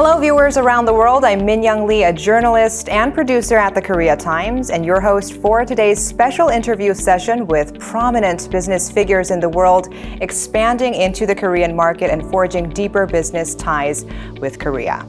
Hello viewers around the world, I'm Min Young Lee, a journalist and producer at the Korea Times, and your host for today's special interview session with prominent business figures in the world expanding into the Korean market and forging deeper business ties with Korea.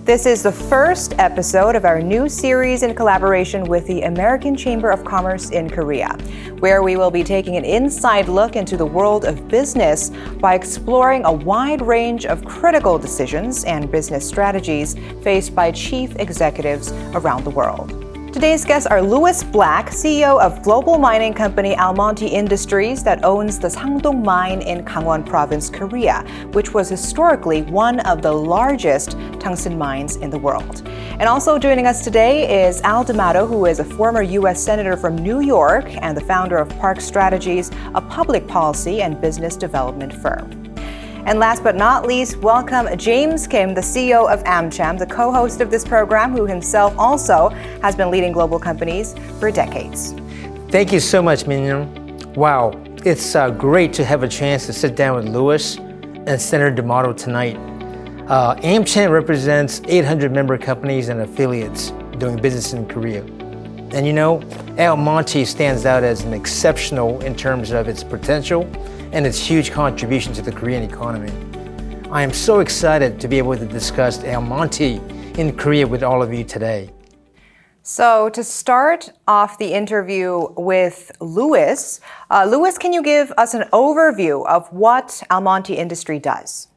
This is the first episode of our new series in collaboration with the American Chamber of Commerce in Korea, where we will be taking an inside look into the world of business by exploring a wide range of critical decisions and business strategies faced by chief executives around the world. Today's guests are Louis Black, CEO of global mining company Almonty Industries that owns the Sangdong mine in Gangwon Province, Korea, which was historically one of the largest tungsten mines in the world. And also joining us today is Al D'Amato, who is a former U.S. Senator from New York and the founder of Park Strategies, a public policy and business development firm. And last but not least, welcome James Kim, the CEO of AmCham, the co-host of this program, who himself also has been leading global companies for decades. Thank you so much, Minyoung. Wow, it's great to have a chance to sit down with Louis and Senator D'Amato tonight. AmCham represents 800 member companies and affiliates doing business in Korea. And you know, Almonty stands out as an exceptional in terms of its potential and its huge contribution to the Korean economy. I am so excited to be able to discuss Almonty in Korea with all of you today. So to start off the interview with Louis, can you give us an overview of what Almonty Industry does?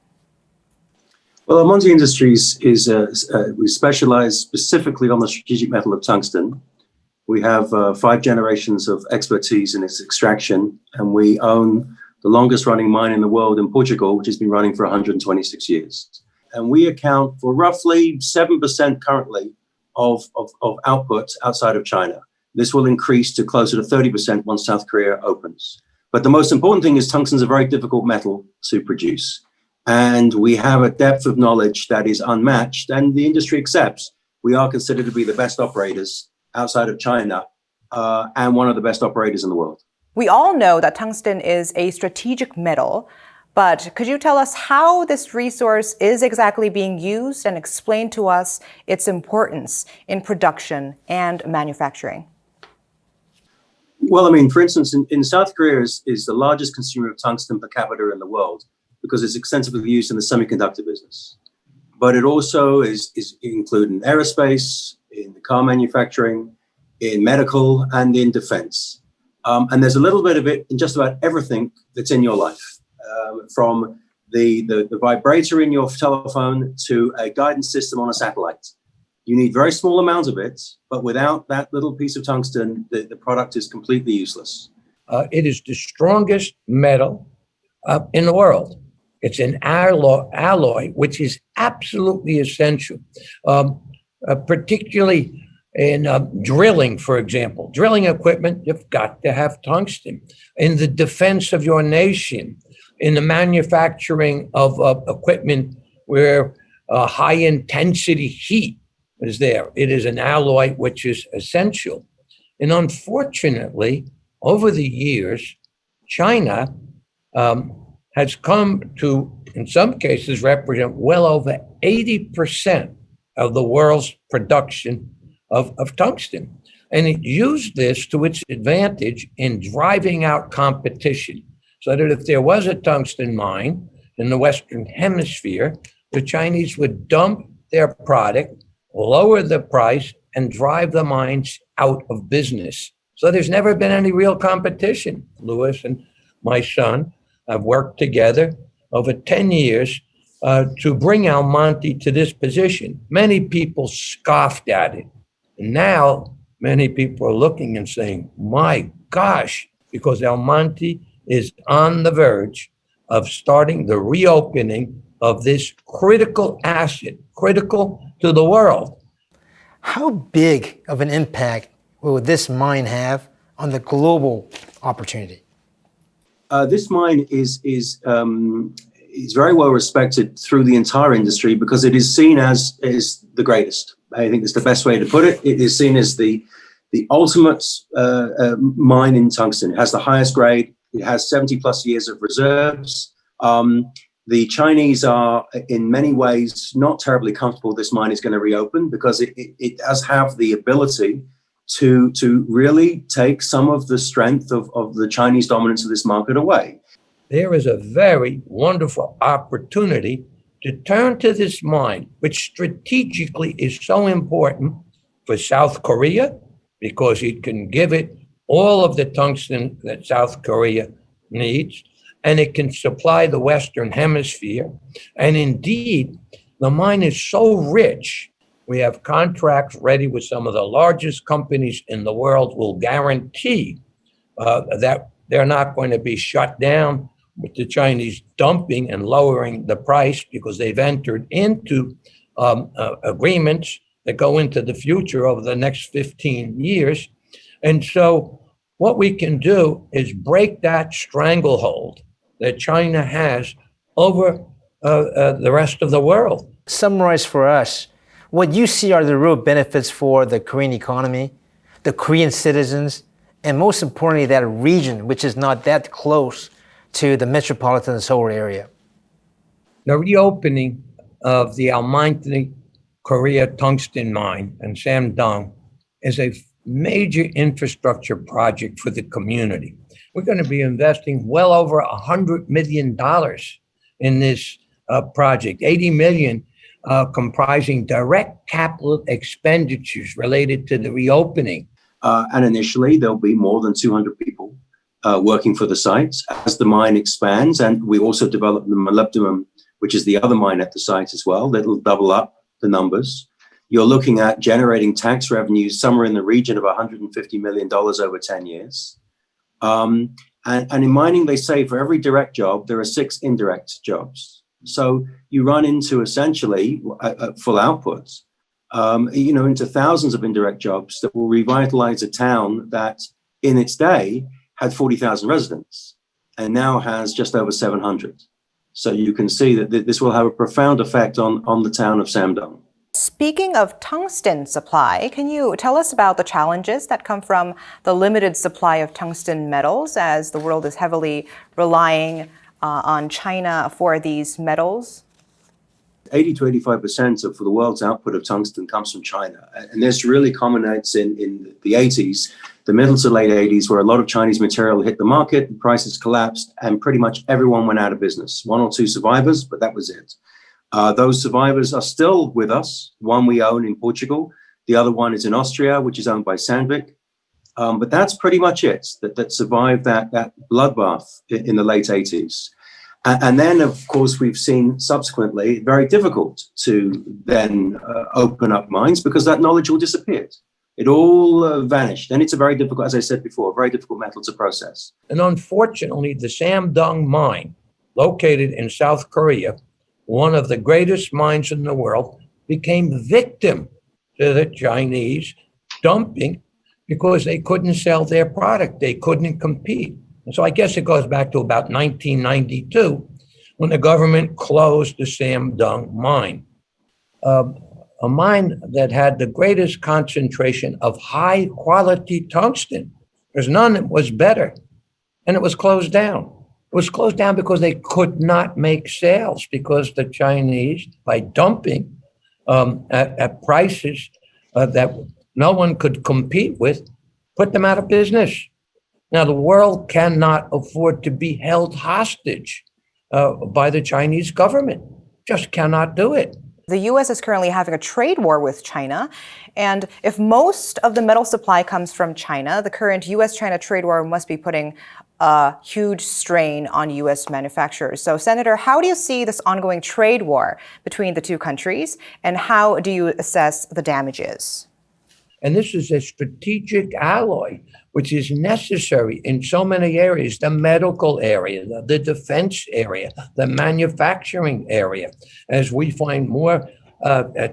Well, Almonty Industries is, we specialize specifically on the strategic metal of tungsten. We have 5 generations of expertise in its extraction, and we own the longest running mine in the world in Portugal, which has been running for 126 years. And we account for roughly 7% currently of output outside of China. This will increase to closer to 30% once South Korea opens. But the most important thing is tungsten is a very difficult metal to produce. And we have a depth of knowledge that is unmatched, and the industry accepts. We are considered to be the best operators outside of China and one of the best operators in the world. We all know that tungsten is a strategic metal, but could you tell us how this resource is exactly being used and explain to us its importance in production and manufacturing? Well, I mean, for instance, in South Korea is the largest consumer of tungsten per capita in the world because it's extensively used in the semiconductor business. But it also is included in aerospace, in the car manufacturing, in medical, and in defense. And there's a little bit of it in just about everything that's in your life, from the vibrator in your telephone to a guidance system on a satellite. You need very small amounts of it, but without that little piece of tungsten, the product is completely useless. It is the strongest metal in the world. It's an alloy, which is absolutely essential, particularly in drilling, for example. Drilling equipment, you've got to have tungsten. In the defense of your nation, in the manufacturing of equipment where high intensity heat is there, it is an alloy which is essential. And unfortunately, over the years, China has come to, in some cases, represent well over 80% of the world's production of tungsten. And it used this to its advantage in driving out competition. So that if there was a tungsten mine in the Western Hemisphere, the Chinese would dump their product, lower the price, and drive the mines out of business. So there's never been any real competition. Louis and my son have worked together over 10 years to bring Almonty to this position. Many people scoffed at it. Now, many people are looking and saying, my gosh, because Almonty is on the verge of starting the reopening of this critical asset, critical to the world. How big of an impact will this mine have on the global opportunity? This mine is very well respected through the entire industry because it is seen as the greatest. I think it's the best way to put it. It is seen as the ultimate mine in tungsten. It has the highest grade. It has 70 plus years of reserves. The Chinese are, in many ways, not terribly comfortable this mine is going to reopen because it does have the ability to really take some of the strength of the Chinese dominance of this market away. There is a very wonderful opportunity to turn to this mine, which strategically is so important for South Korea because it can give it all of the tungsten that South Korea needs, and it can supply the Western Hemisphere. And indeed, the mine is so rich, we have contracts ready with some of the largest companies in the world will guarantee that they're not going to be shut down with the Chinese dumping and lowering the price because they've entered into agreements that go into the future over the next 15 years. And so what we can do is break that stranglehold that China has over the rest of the world. Summarize for us what you see are the real benefits for the Korean economy, the Korean citizens, and most importantly, that region, which is not that close to the metropolitan Seoul area. The reopening of the Almonty Korea tungsten mine in Sangdong is a major infrastructure project for the community. We're going to be investing well over $100 million in this project, 80 million comprising direct capital expenditures related to the reopening. And initially, there'll be more than 200 people working for the site as the mine expands. And we also develop the molybdenum, which is the other mine at the site as well. That'll double up the numbers. You're looking at generating tax revenues somewhere in the region of $150 million over 10 years. And in mining, they say for every direct job, there are 6 indirect jobs. So you run into essentially full outputs, into thousands of indirect jobs that will revitalize a town that in its day had 40,000 residents and now has just over 700. So you can see that this will have a profound effect on the town of Sangdong. Speaking of tungsten supply, can you tell us about the challenges that come from the limited supply of tungsten metals as the world is heavily relying on China for these metals? 80 to 85% of the world's output of tungsten comes from China. And this really culminates in the 80s, the middle to late 80s, where a lot of Chinese material hit the market, prices collapsed, and pretty much everyone went out of business. 1 or 2 survivors, but that was it. Those survivors are still with us. One we own in Portugal. The other one is in Austria, which is owned by Sandvik. But that's pretty much it, that survived that bloodbath in the late 80s. And then, of course, we've seen subsequently very difficult to then open up mines because that knowledge all disappeared. It all vanished. And it's a very difficult, as I said before, a very difficult metal to process. And unfortunately, the Sangdong mine, located in South Korea, one of the greatest mines in the world, became victim to the Chinese dumping because they couldn't sell their product. They couldn't compete. And so I guess it goes back to about 1992 when the government closed the Sangdong mine, a mine that had the greatest concentration of high quality tungsten. There's none that was better. And it was closed down. It was closed down because they could not make sales because the Chinese, by dumping at prices that no one could compete with, put them out of business. Now, the world cannot afford to be held hostage by the Chinese government. Just cannot do it. The U.S. is currently having a trade war with China. And if most of the metal supply comes from China, the current U.S.-China trade war must be putting a huge strain on U.S. manufacturers. So, Senator, how do you see this ongoing trade war between the two countries, and how do you assess the damages? And this is a strategic alloy, which is necessary in so many areas, the medical area, the defense area, the manufacturing area. As we find more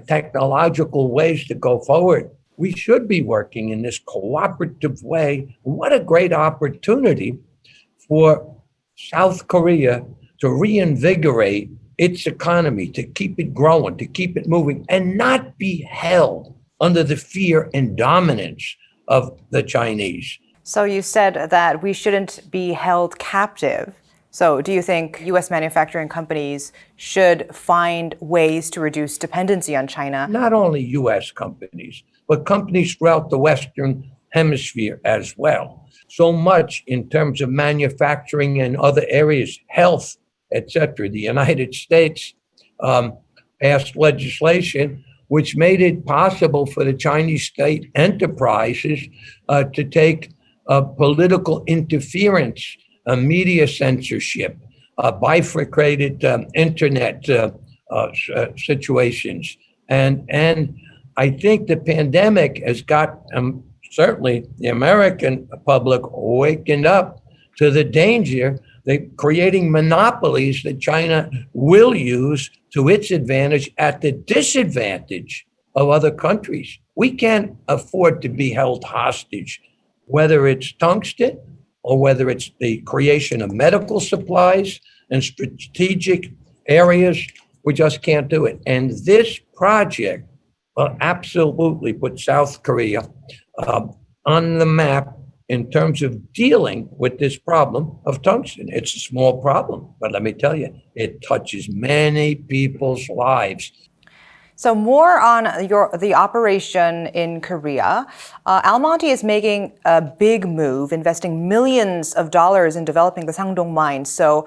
technological ways to go forward, we should be working in this cooperative way. What a great opportunity for South Korea to reinvigorate its economy, to keep it growing, to keep it moving, and not be held under the fear and dominance of the Chinese. So you said that we shouldn't be held captive So do you think U.S. manufacturing companies should find ways to reduce dependency on China? Not only U.S. companies, but companies throughout the Western Hemisphere as well. So much in terms of manufacturing and other areas, health, etc. The United States passed legislation which made it possible for the Chinese state enterprises to take political interference, media censorship, bifurcated internet situations. And I think the pandemic has got certainly the American public wakened up to the danger that creating monopolies that China will use to its advantage at the disadvantage of other countries. We can't afford to be held hostage, whether it's tungsten or whether it's the creation of medical supplies and strategic areas. We just can't do it. And this project will absolutely put South Korea on the map in terms of dealing with this problem of tungsten. It's a small problem, but let me tell you, it touches many people's lives. So more on the operation in Korea. Almonty is making a big move, investing millions of dollars in developing the Sangdong mine. So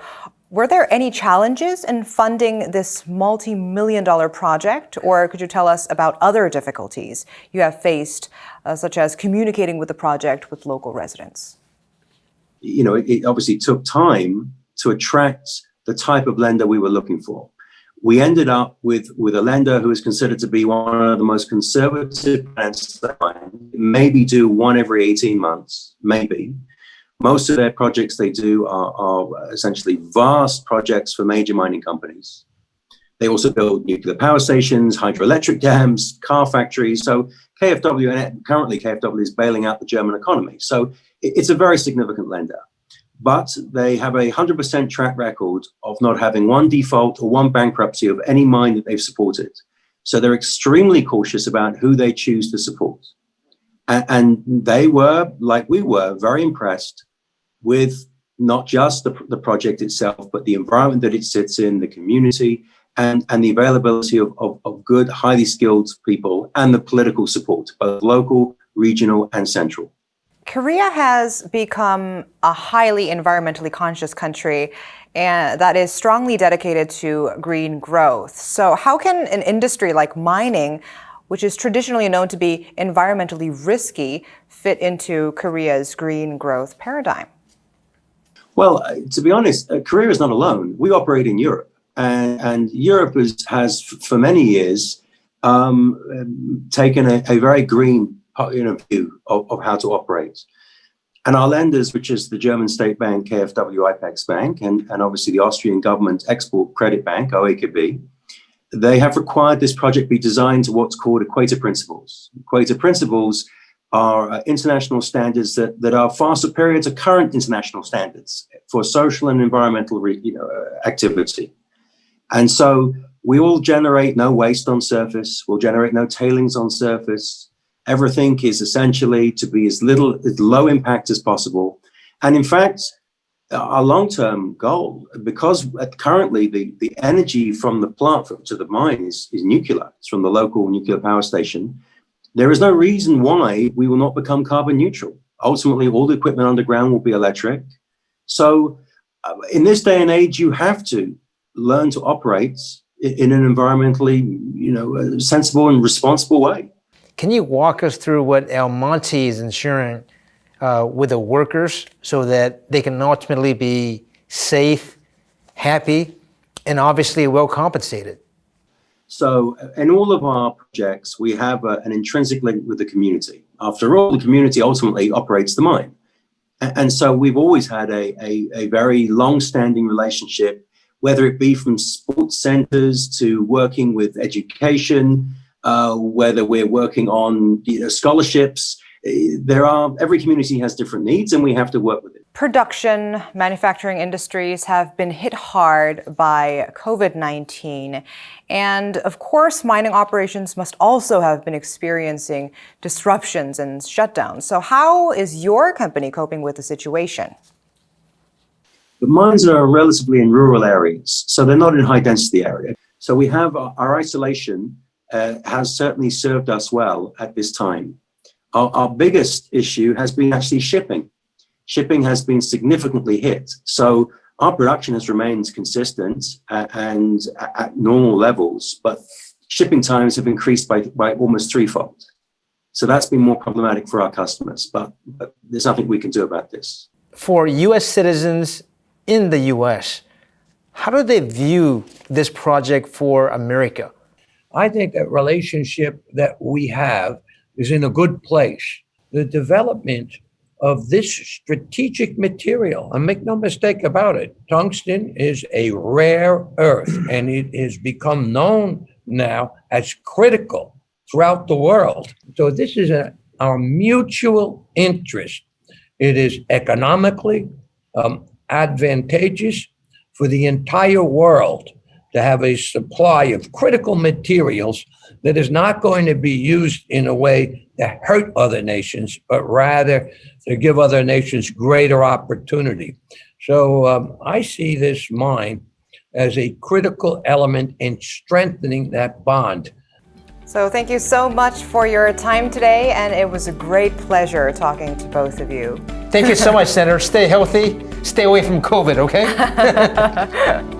were there any challenges in funding this multi-million-dollar project, or could you tell us about other difficulties you have faced, such as communicating with the project with local residents? You know, it obviously took time to attract the type of lender we were looking for. We ended up with a lender who is considered to be one of the most conservative banks, maybe do one every 18 months, maybe. Most of their projects they do are essentially vast projects for major mining companies. They also build nuclear power stations, hydroelectric dams, car factories. So KfW, and currently KfW is bailing out the German economy. So it's a very significant lender. But they have a 100% track record of not having one default or one bankruptcy of any mine that they've supported. So they're extremely cautious about who they choose to support. And they were, like we were, very impressed with not just the project itself, but the environment that it sits in, the community, and the availability of good, highly skilled people, and the political support, both local, regional, and central. Korea has become a highly environmentally conscious country and that is strongly dedicated to green growth. So how can an industry like mining, which is traditionally known to be environmentally risky, fit into Korea's green growth paradigm? Well, to be honest, Korea is not alone. We operate in Europe, and Europe has for many years taken a very green view of how to operate. And our lenders, which is the German state bank, KfW IPEX Bank, and obviously the Austrian government export credit bank, OEKB, they have required this project be designed to what's called equator principles. Equator principles are international standards that are far superior to current international standards for social and environmental activity. And so we will generate no waste on surface, we'll generate no tailings on surface. Everything is essentially to be as low impact as possible. And in fact, our long-term goal, because currently the energy from the plant to the mine is nuclear, it's from the local nuclear power station, there is no reason why we will not become carbon neutral. Ultimately, all the equipment underground will be electric. So in this day and age, you have to learn to operate in an environmentally, sensible and responsible way. Can you walk us through what Almonty is ensuring with the workers so that they can ultimately be safe, happy, and obviously well compensated? So in all of our projects, we have an intrinsic link with the community. After all, the community ultimately operates the mine. And so we've always had a very long-standing relationship, whether it be from sports centers to working with education, whether we're working on scholarships. Every community has different needs and we have to work with it. Production, manufacturing industries have been hit hard by COVID-19. And of course, mining operations must also have been experiencing disruptions and shutdowns. So how is your company coping with the situation? But mines are relatively in rural areas, so they're not in high density area. So we have our isolation has certainly served us well at this time. Our biggest issue has been actually shipping. Shipping has been significantly hit. So our production has remained consistent and at normal levels, but shipping times have increased by almost threefold. So that's been more problematic for our customers, but there's nothing we can do about this. For U.S. citizens in the U.S., how do they view this project for America? I think that relationship that we have is in a good place. The development of this strategic material, and make no mistake about it, tungsten is a rare earth, and it has become known now as critical throughout the world. So this is our mutual interest. It is economically advantageous for the entire world to have a supply of critical materials that is not going to be used in a way to hurt other nations, but rather to give other nations greater opportunity. So I see this mine as a critical element in strengthening that bond. So thank you so much for your time today, and it was a great pleasure talking to both of you. Thank you so much, Senator. Stay healthy, stay away from COVID, okay?